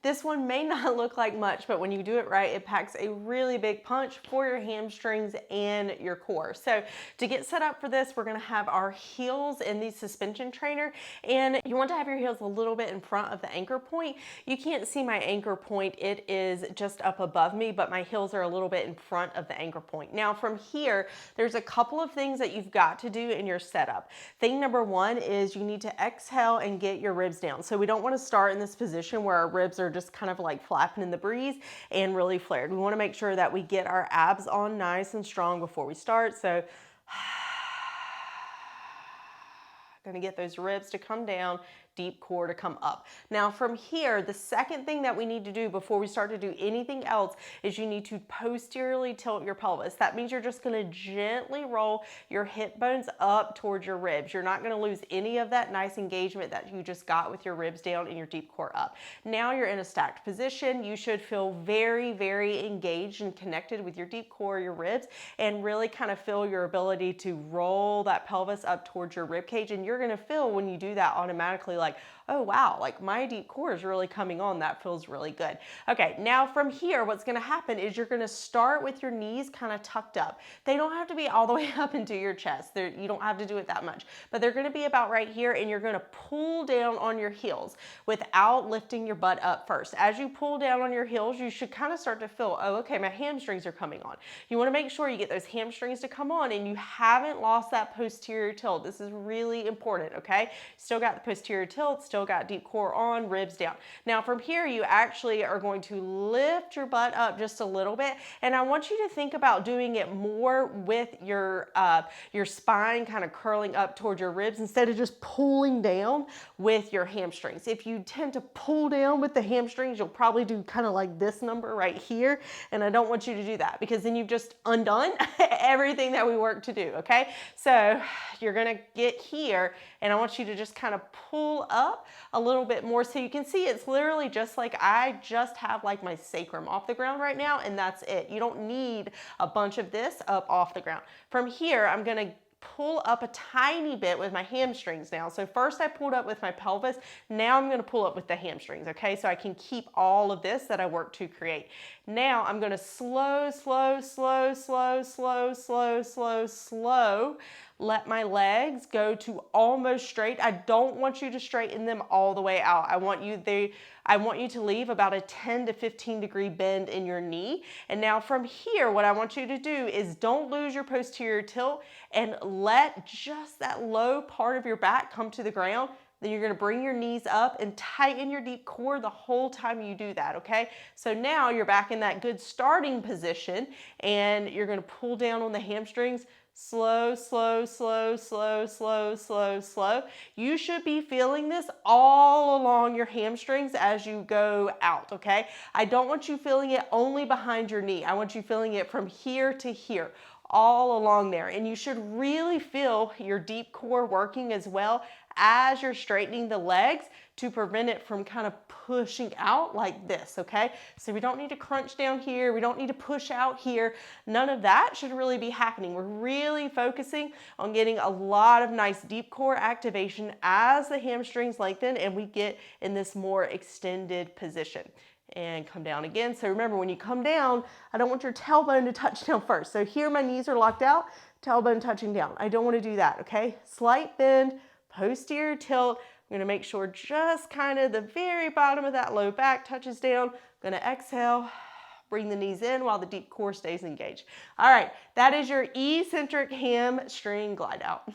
This one may not look like much, but when you do it right, it packs a really big punch for your hamstrings and your core. So to get set up for this, we're gonna have our heels in the suspension trainer, and you want to have your heels a little bit in front of the anchor point. You can't see my anchor point, it is just up above me, but my heels are a little bit in front of the anchor point. Now from here, there's a couple of things that you've got to do in your setup. Thing number one is you need to exhale and get your ribs down. So we don't want to start in this position where our ribs are just kind of like flapping in the breeze and really flared. We want to make sure that we get our abs on nice and strong before we start. So gonna get those ribs to come down, deep core to come up. Now from here, the second thing that we need to do before we start to do anything else is you need to posteriorly tilt your pelvis. That means you're just gonna gently roll your hip bones up towards your ribs. You're not gonna lose any of that nice engagement that you just got with your ribs down and your deep core up. Now you're in a stacked position. You should feel very, very engaged and connected with your deep core, your ribs, and really kind of feel your ability to roll that pelvis up towards your rib cage. And you're gonna feel when you do that automatically like, oh wow, like my deep core is really coming on. That feels really good. Okay, now from here, what's gonna happen is you're gonna start with your knees kind of tucked up. They don't have to be all the way up into your chest. You don't have to do it that much, but they're gonna be about right here, and you're gonna pull down on your heels without lifting your butt up first. As you pull down on your heels, you should kind of start to feel, oh, okay, my hamstrings are coming on. You wanna make sure you get those hamstrings to come on and you haven't lost that posterior tilt. This is really important, okay? Still got the posterior tilt, still got deep core on, ribs down. Now from here, you actually are going to lift your butt up just a little bit, and I want you to think about doing it more with your spine kind of curling up towards your ribs instead of just pulling down with your hamstrings. If you tend to pull down with the hamstrings, you'll probably do kind of like this number right here, and I don't want you to do that because then you've just undone everything that we worked to do, okay? So you're gonna get here, and I want you to just kind of pull up a little bit more so you can see it's literally just like I just have like my sacrum off the ground right now, and that's it. You don't need a bunch of this up off the ground. From here, I'm gonna pull up a tiny bit with my hamstrings now. So first I pulled up with my pelvis. Now I'm gonna pull up with the hamstrings, okay? So I can keep all of this that I worked to create. Now I'm gonna slow, let my legs go to almost straight. I don't want you to straighten them all the way out. I want you to leave about a 10 to 15 degree bend in your knee. And now from here, what I want you to do is don't lose your posterior tilt and let just that low part of your back come to the ground. Then you're gonna bring your knees up and tighten your deep core the whole time you do that, okay? So now you're back in that good starting position, and you're gonna pull down on the hamstrings. Slow. You should be feeling this all along your hamstrings as you go out, okay? I don't want you feeling it only behind your knee. I want you feeling it from here to here, all along there. And you should really feel your deep core working as well as you're straightening the legs to prevent it from kind of pushing out like this, okay? So we don't need to crunch down here. We don't need to push out here. None of that should really be happening. We're really focusing on getting a lot of nice deep core activation as the hamstrings lengthen and we get in this more extended position. And come down again. So remember, when you come down, I don't want your tailbone to touch down first. So here my knees are locked out, tailbone touching down. I don't want to do that, okay? Slight bend, posterior tilt. I'm gonna make sure just kind of the very bottom of that low back touches down. I'm gonna exhale, bring the knees in while the deep core stays engaged. All right, that is your eccentric hamstring glide out.